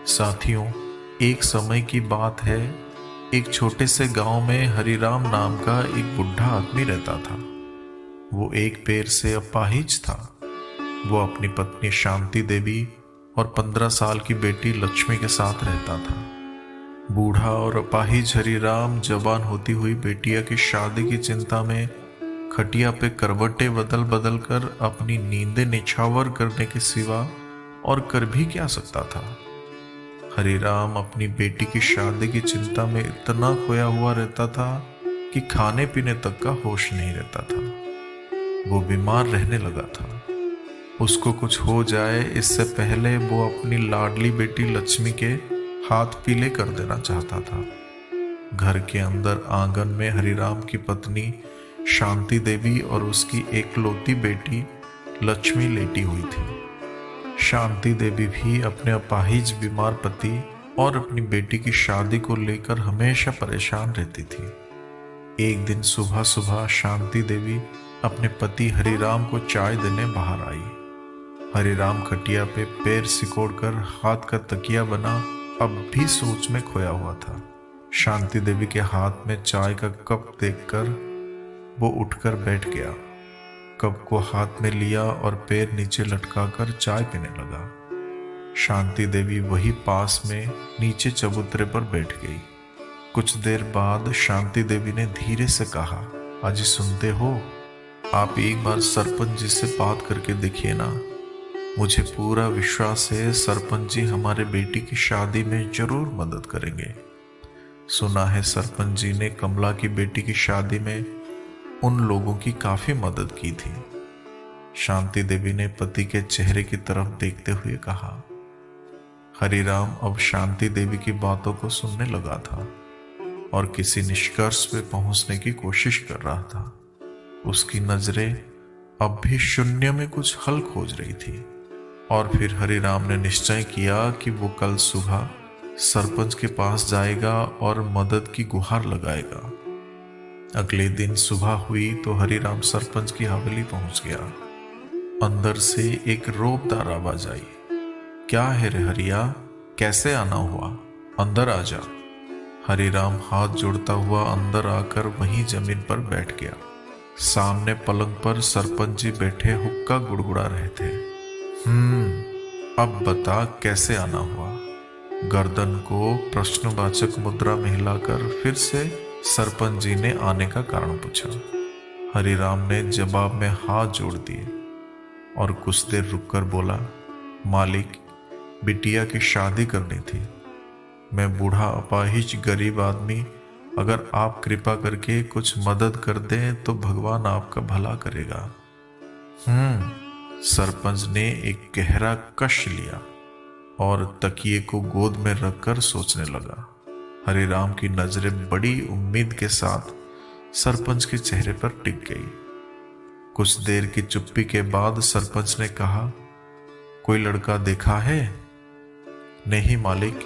साथियों, एक समय की बात है। एक छोटे से गांव में हरिराम नाम का एक बुढ़ा आदमी रहता था। वो एक पैर से अपाहिज था। वो अपनी पत्नी शांति देवी और 15 साल की बेटी लक्ष्मी के साथ रहता था। बूढ़ा और अपाहिज हरिराम जवान होती हुई बेटिया की शादी की चिंता में खटिया पे करवटें बदल बदल कर अपनी नींदें निछावर करने के सिवा और कर भी क्या सकता था। हरिराम अपनी बेटी की शादी की चिंता में इतना खोया हुआ रहता था कि खाने पीने तक का होश नहीं रहता था। वो बीमार रहने लगा था। उसको कुछ हो जाए इससे पहले वो अपनी लाडली बेटी लक्ष्मी के हाथ पीले कर देना चाहता था। घर के अंदर आंगन में हरिराम की पत्नी शांति देवी और उसकी एकलौती बेटी लक्ष्मी लेटी हुई थी। शांति देवी भी अपने अपाहिज बीमार पति और अपनी बेटी की शादी को लेकर हमेशा परेशान रहती थी। एक दिन सुबह सुबह शांति देवी अपने पति हरिराम को चाय देने बाहर आई। हरिराम खटिया पे पैर सिकोड़कर हाथ का तकिया बना अब भी सोच में खोया हुआ था। शांति देवी के हाथ में चाय का कप देखकर वो उठकर बैठ गया। कप को हाथ में लिया और पैर नीचे लटकाकर चाय पीने लगा। शांति देवी वही पास में नीचे चबूतरे पर बैठ गई। कुछ देर बाद शांति देवी ने धीरे से कहा, अजी सुनते हो? आप एक बार सरपंच जी से बात करके देखिए ना। मुझे पूरा विश्वास है सरपंच जी हमारे बेटी की शादी में जरूर मदद करेंगे। सुना है सरपंच जी ने कमला की बेटी की शादी में उन लोगों की काफी मदद की थी। शांति देवी ने पति के चेहरे की तरफ देखते हुए कहा। हरिराम अब शांति देवी की बातों को सुनने लगा था और किसी निष्कर्ष पे पहुंचने की कोशिश कर रहा था। उसकी नजरें अब भी शून्य में कुछ हल खोज रही थी। और फिर हरिराम ने निश्चय किया कि वो कल सुबह सरपंच के पास जाएगा और मदद की गुहार लगाएगा। अगले दिन सुबह हुई तो हरिराम सरपंच की हवेली पहुंच गया। अंदर से एक रोबदार आवाज आई, क्या है रे हरिया, कैसे आना हुआ? अंदर आ जा। हरिराम हाथ जोड़ता हुआ अंदर आकर वहीं जमीन पर बैठ गया। सामने पलंग पर सरपंच जी बैठे हुक्का गुड़गुड़ा रहे थे। अब बता कैसे आना हुआ? गर्दन को प्रश्नवाचक मुद्रा में हिलाकर फिर से सरपंच जी ने आने का कारण पूछा। हरिराम ने जवाब में हाथ जोड़ दिए और कुछ देर रुककर बोला, मालिक, बिटिया की शादी करनी थी। मैं बूढ़ा अपाहिज गरीब आदमी, अगर आप कृपा करके कुछ मदद कर दें तो भगवान आपका भला करेगा। सरपंच ने एक गहरा कश लिया और तकिए को गोद में रखकर सोचने लगा। हरिराम की नजरें बड़ी उम्मीद के साथ सरपंच के चेहरे पर टिक गई। कुछ देर की चुप्पी के बाद सरपंच ने कहा, कोई लड़का देखा है? नहीं मालिक,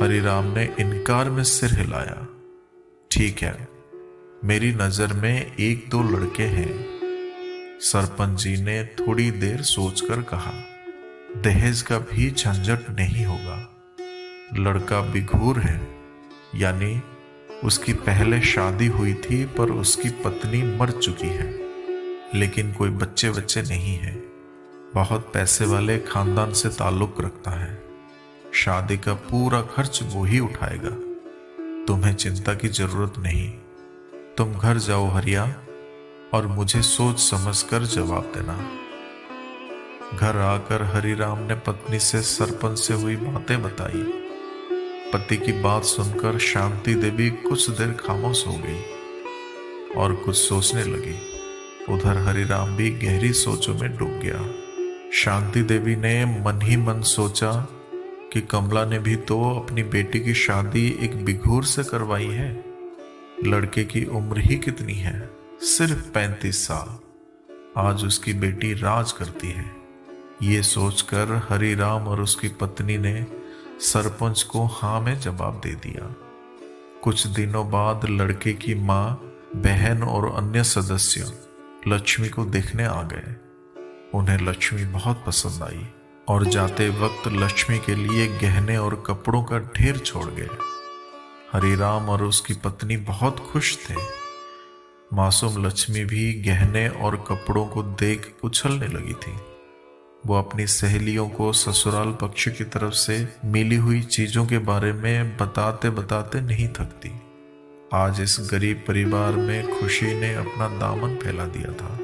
हरिराम ने इनकार में सिर हिलाया। ठीक है, मेरी नजर में 1-2 लड़के हैं। सरपंच जी ने थोड़ी देर सोचकर कहा, दहेज का भी झंझट नहीं होगा। लड़का बिघूर है, यानी उसकी पहले शादी हुई थी पर उसकी पत्नी मर चुकी है, लेकिन कोई बच्चे नहीं है। बहुत पैसे वाले खानदान से ताल्लुक रखता है। शादी का पूरा खर्च वो ही उठाएगा। तुम्हें चिंता की जरूरत नहीं। तुम घर जाओ हरिया और मुझे सोच समझकर जवाब देना। घर आकर हरिराम ने पत्नी से सरपंच से हुई बातें बताई। पति की बात सुनकर शांति देवी कुछ देर खामोश हो गई और कुछ सोचने लगी। उधर हरिराम भी गहरी सोचों में डूब गया। शांति देवी ने मन ही मन सोचा कि कमला ने भी तो अपनी बेटी की शादी एक बिघूर से करवाई है। लड़के की उम्र ही कितनी है, सिर्फ 35 साल। आज उसकी बेटी राज करती है। ये सोचकर हरिराम और उसकी पत्नी ने सरपंच को हाँ में जवाब दे दिया। कुछ दिनों बाद लड़के की माँ, बहन और अन्य सदस्य लक्ष्मी को देखने आ गए। उन्हें लक्ष्मी बहुत पसंद आई। और जाते वक्त लक्ष्मी के लिए गहने और कपड़ों का ढेर छोड़ गए। हरिराम और उसकी पत्नी बहुत खुश थे। मासूम लक्ष्मी भी गहने और कपड़ों को देख उछलने लगी थी। वो अपनी सहेलियों को ससुराल पक्ष की तरफ से मिली हुई चीजों के बारे में बताते बताते नहीं थकती। आज इस गरीब परिवार में खुशी ने अपना दामन फैला दिया था,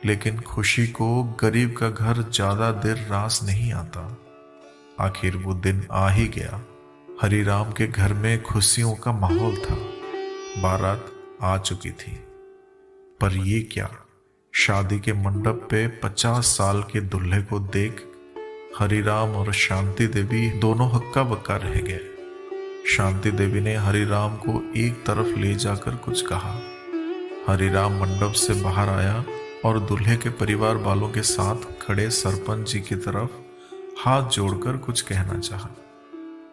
लेकिन खुशी को गरीब का घर ज्यादा देर रास नहीं आता। आखिर वो दिन आ ही गया। हरिराम के घर में खुशियों का माहौल था। बारात आ चुकी थी। पर ये क्या, शादी के मंडप पे 50 साल के दूल्हे को देख हरिराम और शांति देवी दोनों हक्का बक्का रह गए। शांति देवी ने हरिराम को एक तरफ ले जाकर कुछ कहा। हरिराम मंडप से बाहर आया और दूल्हे के परिवार वालों के साथ खड़े सरपंच जी की तरफ हाथ जोड़कर कुछ कहना चाहा।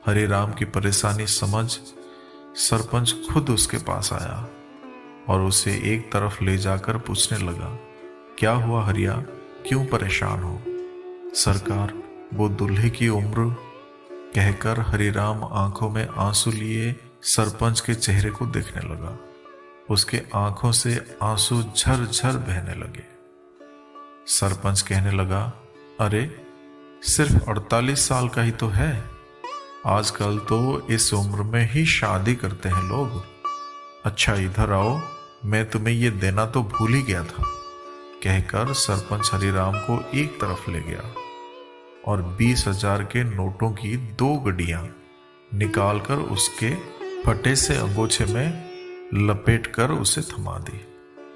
हरिराम की परेशानी समझ सरपंच खुद उसके पास आया और उसे एक तरफ ले जाकर पूछने लगा, क्या हुआ हरिया, क्यों परेशान हो? सरकार, वो दूल्हे की उम्र, कहकर हरिराम आंखों में आंसू लिए सरपंच के चेहरे को देखने लगा। उसके आंखों से आंसू झरझर बहने लगे। सरपंच कहने लगा, अरे सिर्फ 48 साल का ही तो है। आजकल तो इस उम्र में ही शादी करते हैं लोग। अच्छा इधर आओ, मैं तुम्हें ये देना तो भूल ही गया था। कहकर सरपंच हरिराम को एक तरफ ले गया और 20,000 के नोटों की 2 गड्डियां निकालकर उसके फटे से अंगोछे में लपेटकर उसे थमा दी।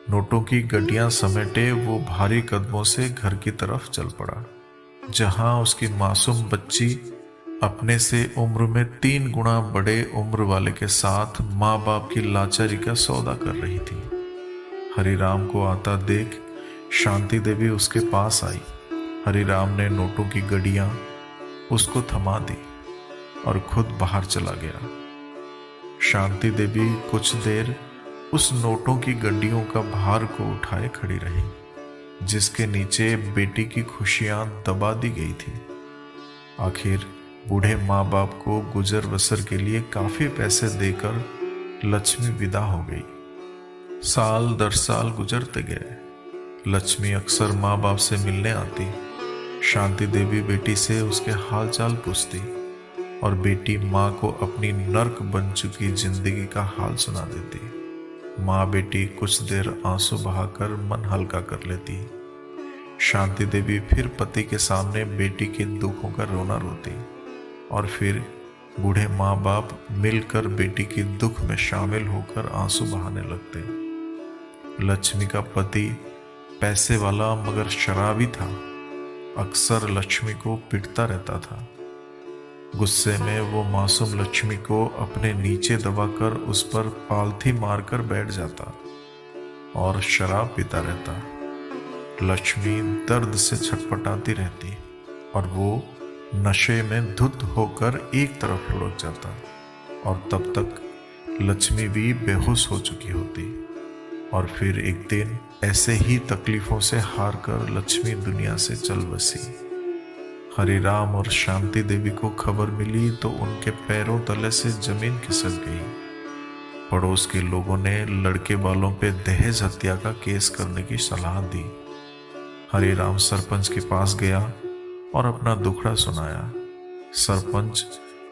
नोटों की गड्डियां समेटे वो भारी कदमों से घर की तरफ चल पड़ा, जहां उसकी मासूम बच्ची अपने से उम्र में 3 गुना बड़े उम्र वाले के साथ माँ बाप की लाचारी का सौदा कर रही थी। हरिराम को आता देख शांति देवी उसके पास आई। हरिराम ने नोटों की गड्डियां उसको थमा दी और खुद बाहर चला गया। शांति देवी कुछ देर उस नोटों की गड्डियों का भार को उठाए खड़ी रही, जिसके नीचे बेटी की खुशियां दबा दी गई थी। आखिर बूढ़े माँ बाप को गुजर बसर के लिए काफी पैसे देकर लक्ष्मी विदा हो गई। साल दर साल गुजरते गए। लक्ष्मी अक्सर माँ बाप से मिलने आती। शांति देवी बेटी से उसके हालचाल पूछती और बेटी माँ को अपनी नर्क बन चुकी जिंदगी का हाल सुना देती। माँ बेटी कुछ देर आंसू बहाकर मन हल्का कर लेती। शांति देवी फिर पति के सामने बेटी के दुखों का रोना रोती और फिर बूढ़े माँ बाप मिलकर बेटी के दुख में शामिल होकर आंसू बहाने लगते। लक्ष्मी का पति पैसे वाला मगर शराबी था। अक्सर लक्ष्मी को पीटता रहता था। गुस्से में वो मासूम लक्ष्मी को अपने नीचे दबाकर उस पर पालथी मारकर बैठ जाता और शराब पीता रहता। लक्ष्मी दर्द से छटपटाती रहती और वो नशे में धुत होकर एक तरफ लुढ़क जाता और तब तक लक्ष्मी भी बेहोश हो चुकी होती। और फिर एक दिन ऐसे ही तकलीफों से हार कर लक्ष्मी दुनिया से चल बसी। हरिराम और शांति देवी को खबर मिली तो उनके पैरों तले से जमीन खिसक गई। पड़ोस के लोगों ने लड़के वालों पे दहेज हत्या का केस करने की सलाह दी। हरिराम सरपंच के पास गया और अपना दुखड़ा सुनाया। सरपंच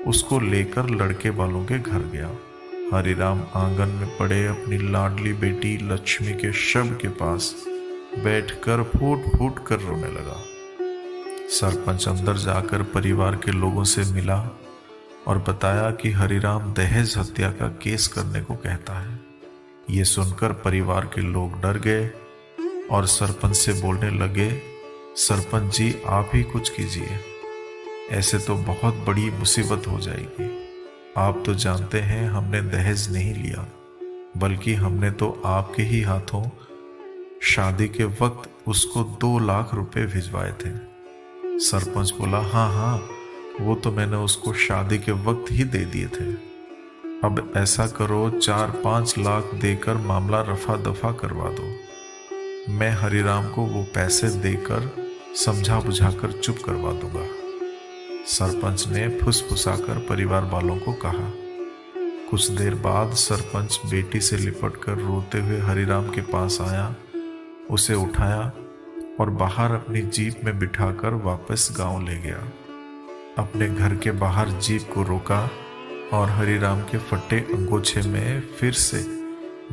उसको लेकर लड़के वालों के घर गया। हरिराम आंगन में पड़े अपनी लाडली बेटी लक्ष्मी के शव के पास बैठकर फूट फूट कर रोने लगा। सरपंच अंदर जाकर परिवार के लोगों से मिला और बताया कि हरिराम दहेज हत्या का केस करने को कहता है। ये सुनकर परिवार के लोग डर गए और सरपंच से बोलने लगे, सरपंच जी आप ही कुछ कीजिए, ऐसे तो बहुत बड़ी मुसीबत हो जाएगी। आप तो जानते हैं हमने दहेज नहीं लिया, बल्कि हमने तो आपके ही हाथों शादी के वक्त उसको 2 लाख रुपए भिजवाए थे। सरपंच बोला, हाँ, वो तो मैंने उसको शादी के वक्त ही दे दिए थे। अब ऐसा करो 4-5 लाख देकर मामला रफा दफा करवा दो। मैं हरिराम को वो पैसे देकर समझा बुझाकर चुप करवा दूंगा। सरपंच ने फुसफुसाकर परिवार वालों को कहा। कुछ देर बाद सरपंच बेटी से लिपटकर रोते हुए हरिराम के पास आया, उसे उठाया और बाहर अपनी जीप में बिठाकर वापस गांव ले गया। अपने घर के बाहर जीप को रोका और हरिराम के फटे अंगोछे में फिर से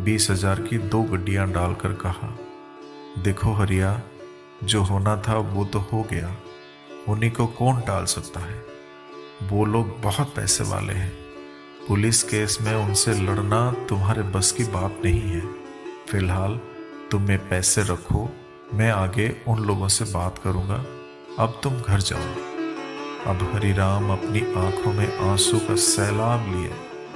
20,000 की 2 गड्डियां डालकर कहा, देखो हरिया, जो होना था वो तो हो गया, उन्हीं को कौन टाल सकता है। वो लोग बहुत पैसे वाले हैं, पुलिस केस में उनसे लड़ना तुम्हारे बस की बात नहीं है। फिलहाल तुम ये पैसे रखो, मैं आगे उन लोगों से बात करूंगा, अब तुम घर जाओ। अब हरिराम अपनी आंखों में आंसू का सैलाब लिए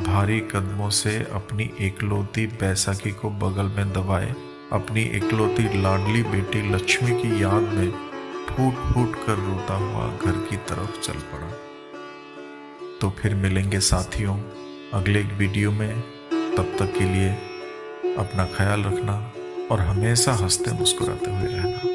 भारी कदमों से अपनी एकलौती बैसाखी को बगल में दबाए अपनी एकलौती लाडली बेटी लक्ष्मी की याद में फूट फूट कर रोता हुआ घर की तरफ चल पड़ा। तो फिर मिलेंगे साथियों अगले एक वीडियो में। तब तक के लिए अपना ख्याल रखना और हमेशा हंसते मुस्कुराते हुए रहना।